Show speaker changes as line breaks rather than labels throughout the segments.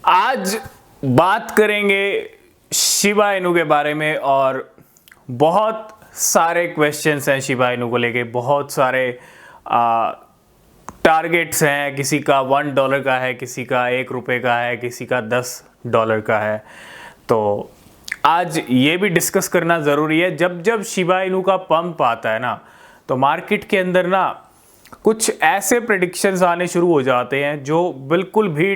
आज बात करेंगे शिबा इनू के बारे में और बहुत सारे क्वेश्चंस हैं शिबा इनू को लेके। बहुत सारे टारगेट्स हैं, किसी का $1 का है, किसी का ₹1 का है, किसी का $10 का है। तो आज ये भी डिस्कस करना ज़रूरी है। जब जब शिबा इनू का पंप आता है ना, तो मार्केट के अंदर ना कुछ ऐसे प्रेडिक्शंस आने शुरू हो जाते हैं जो बिल्कुल भी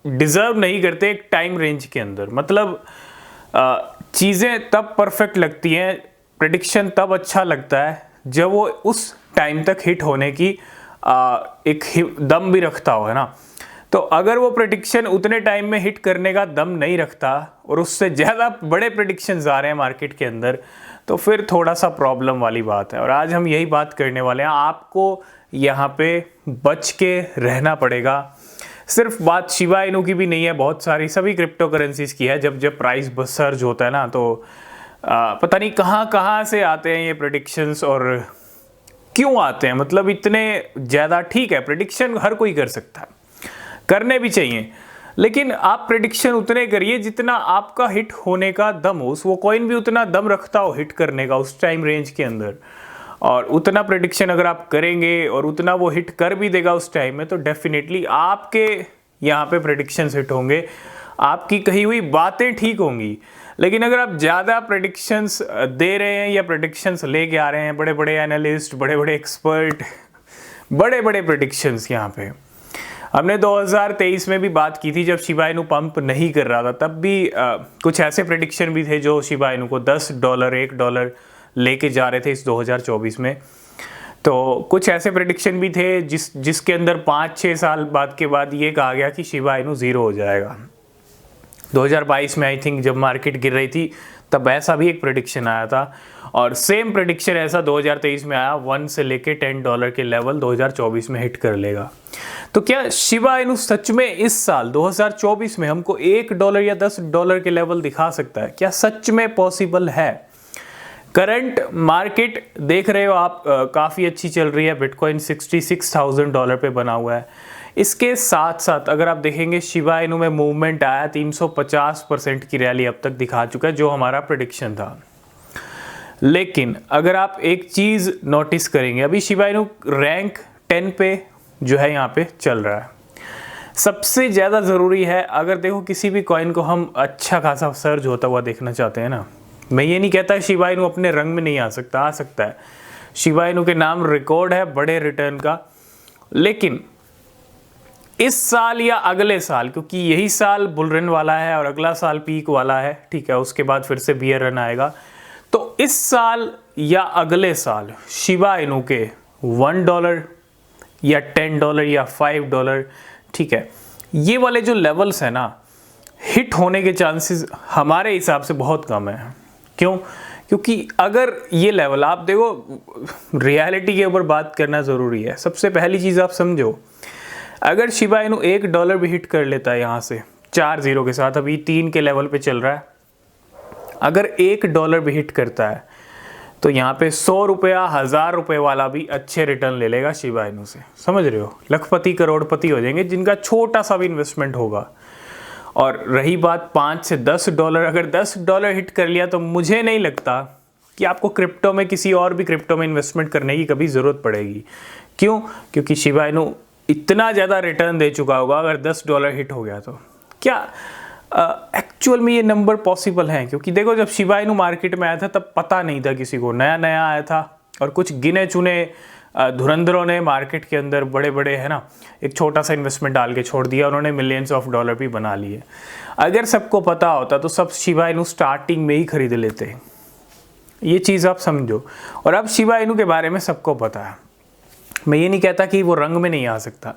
डिज़र्व नहीं करते एक टाइम रेंज के अंदर। मतलब चीज़ें तब परफेक्ट लगती हैं, प्रेडिक्शन तब अच्छा लगता है जब वो उस टाइम तक हिट होने की एक दम भी रखता हो, है ना। तो अगर वो प्रेडिक्शन उतने टाइम में हिट करने का दम नहीं रखता और उससे ज़्यादा बड़े प्रेडिक्शंस आ रहे हैं मार्केट के अंदर, तो फिर थोड़ा सा प्रॉब्लम वाली बात है। और आज हम यही बात करने वाले हैं। आपको यहाँ पे बच के रहना पड़ेगा। सिर्फ बात शिबा इनू की भी नहीं है, बहुत सारी सभी क्रिप्टो करेंसीज की है। जब जब प्राइस सर्ज होता है ना, तो पता नहीं कहाँ से आते हैं ये प्रेडिक्शंस और क्यों आते हैं। मतलब इतने ज़्यादा, ठीक है प्रेडिक्शन हर कोई कर सकता है, करने भी चाहिए, लेकिन आप प्रेडिक्शन उतने करिए जितना आपका हिट होने का दम हो। वो कॉइन भी उतना दम रखता हो हिट करने का उस टाइम रेंज के अंदर। और उतना प्रेडिक्शन अगर आप करेंगे और उतना वो हिट कर भी देगा उस टाइम में, तो डेफिनेटली आपके यहाँ पे प्रेडिक्शंस हिट होंगे, आपकी कही हुई बातें ठीक होंगी। लेकिन अगर आप ज़्यादा प्रेडिक्शंस दे रहे हैं या प्रेडिक्शंस लेके आ रहे हैं, बड़े बड़े एनालिस्ट, बड़े बड़े एक्सपर्ट, बड़े बड़े प्रेडिक्शंस, यहाँ पे हमने 2023 में भी बात की थी जब शिबा इनू पंप नहीं कर रहा था। तब भी कुछ ऐसे प्रेडिक्शन भी थे जो शिबा इनू को $10, $1 लेके जा रहे थे इस 2024 में। तो कुछ ऐसे प्रेडिक्शन भी थे जिसके अंदर 5-6 साल बाद के बाद ये कहा गया कि शिबा इनू 0 हो जाएगा। 2022 में आई थिंक जब मार्केट गिर रही थी तब ऐसा भी एक प्रेडिक्शन आया था। और सेम प्रेडिक्शन ऐसा 2023 में आया, 1 से लेके $10 के लेवल 2024 में हिट कर लेगा। तो क्या शिबा इनू सच में इस साल 2024 में हमको $1 या $10 के लेवल दिखा सकता है? क्या सच में पॉसिबल है? करंट मार्केट देख रहे हो आप, काफ़ी अच्छी चल रही है। बिटकॉइन $66,000 पे बना हुआ है। इसके साथ साथ अगर आप देखेंगे शिबा इनू में मूवमेंट आया, 350% की रैली अब तक दिखा चुका है, जो हमारा प्रेडिक्शन था। लेकिन अगर आप एक चीज़ नोटिस करेंगे, अभी शिबा इनू रैंक 10 पे जो है यहाँ पे चल रहा है। सबसे ज़्यादा ज़रूरी है, अगर देखो किसी भी कॉइन को हम अच्छा खासा सर्ज होता हुआ देखना चाहते हैं ना, मैं ये नहीं कहता शिबा इनू अपने रंग में नहीं आ सकता, आ सकता है। शिबा इनू के नाम रिकॉर्ड है बड़े रिटर्न का। लेकिन इस साल या अगले साल, क्योंकि यही साल बुल रन वाला है और अगला साल पीक वाला है, ठीक है, उसके बाद फिर से बियर रन आएगा। तो इस साल या अगले साल शिबा इनू के $1 या $10 या $5, ठीक है, ये वाले जो लेवल्स हैं ना, हिट होने के चांसेस हमारे हिसाब से बहुत कम है। क्यों? क्योंकि अगर ये लेवल, आप देखो रियलिटी के ऊपर बात करना ज़रूरी है। सबसे पहली चीज़ आप समझो, अगर शिबा इनू $1 भी हिट कर लेता है यहाँ से 4 0 के साथ, अभी 3 के लेवल पे चल रहा है, अगर $1 भी हिट करता है तो यहाँ पे ₹100 ₹1000 वाला भी अच्छे रिटर्न ले लेगा शिबा इनू से। समझ रहे हो? लखपति करोड़पति हो जाएंगे जिनका छोटा सा भी इन्वेस्टमेंट होगा। और रही बात $5 से $10, अगर $10 हिट कर लिया तो मुझे नहीं लगता कि आपको क्रिप्टो में, किसी और भी क्रिप्टो में इन्वेस्टमेंट करने की कभी ज़रूरत पड़ेगी। क्यों? क्योंकि शिबा इनू इतना ज़्यादा रिटर्न दे चुका होगा। अगर $10 हिट हो गया तो क्या एक्चुअल में ये नंबर पॉसिबल हैं? क्योंकि देखो जब शिबा इनू मार्केट में आया था तब पता नहीं था किसी को, नया नया आया था और कुछ गिने चुने धुरंधरों ने मार्केट के अंदर, बड़े बड़े, है ना, एक छोटा सा इन्वेस्टमेंट डाल के छोड़ दिया, उन्होंने मिलियंस ऑफ डॉलर भी बना लिए। अगर सबको पता होता तो सब शिबा इनू स्टार्टिंग में ही खरीद लेते। ये चीज़ आप समझो। और अब शिबा इनू के बारे में सबको पता है। मैं ये नहीं कहता कि वो रंग में नहीं आ सकता,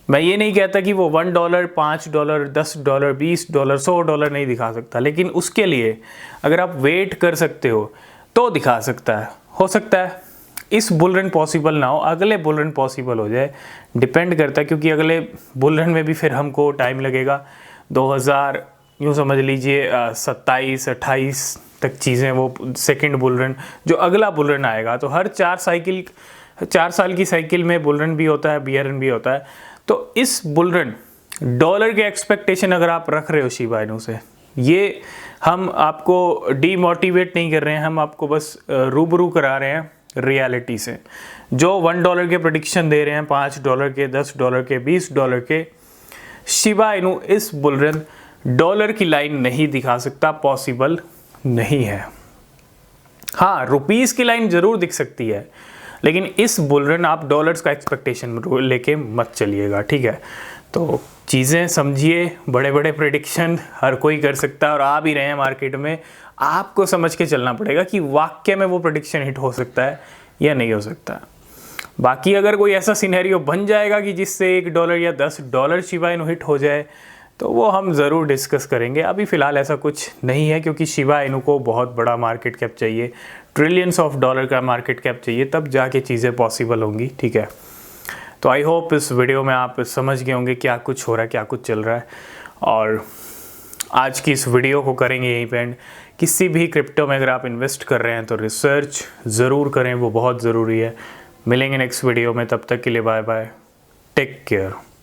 मैं ये नहीं कहता कि वो $1, $5, $10, $20, $100 नहीं दिखा सकता, लेकिन उसके लिए अगर आप वेट कर सकते हो तो दिखा सकता है। हो सकता है इस बुल रन पॉसिबल ना हो, अगले बुल रन पॉसिबल हो जाए, डिपेंड करता है। क्योंकि अगले बुल रन में भी फिर हमको टाइम लगेगा। 2000 यूँ समझ लीजिए 27-28 तक चीज़ें, वो सेकेंड बुल रन जो अगला बुल रन आएगा। तो हर 4 साल की साइकिल में बुल रन भी होता है, बियर रन भी होता है। तो इस बुल रन डॉलर के एक्सपेक्टेशन अगर आप रख रहे हो शिबा इनू से, ये हम आपको डीमोटिवेट नहीं कर रहे हैं, हम आपको बस रूबरू करा रहे हैं रियलिटी से। जो $1 के प्रेडिक्शन दे रहे हैं, $5 के, $10 के, $20 के, शिबा इनू इस बुल रन डॉलर की लाइन नहीं दिखा सकता, पॉसिबल नहीं है। हाँ, रुपीस की लाइन जरूर दिख सकती है, लेकिन इस बुल रन आप डॉलर्स का एक्सपेक्टेशन लेके मत चलिएगा, ठीक है। तो चीज़ें समझिए, बड़े बड़े प्रेडिक्शन हर कोई कर सकता है और आ भी रहे हैं मार्केट में। आपको समझ के चलना पड़ेगा कि वाकई में वो प्रेडिक्शन हिट हो सकता है या नहीं हो सकता। बाकी अगर कोई ऐसा सिनेरियो बन जाएगा कि जिससे $1 या $10 शिबा इनू हिट हो जाए, तो वो हम ज़रूर डिस्कस करेंगे। अभी फ़िलहाल ऐसा कुछ नहीं है, क्योंकि शिबा इनू को बहुत बड़ा मार्केट कैप चाहिए, ट्रिलियंस ऑफ डॉलर का मार्केट कैप चाहिए, तब जाके चीज़ें पॉसिबल होंगी, ठीक है। तो आई होप इस वीडियो में आप समझ गए होंगे क्या कुछ हो रहा है, क्या कुछ चल रहा है। और आज की इस वीडियो को करेंगे यहीं पे एंड। किसी भी क्रिप्टो में अगर आप इन्वेस्ट कर रहे हैं तो रिसर्च ज़रूर करें, वो बहुत ज़रूरी है। मिलेंगे नेक्स्ट वीडियो में, तब तक के लिए बाय बाय, टेक केयर।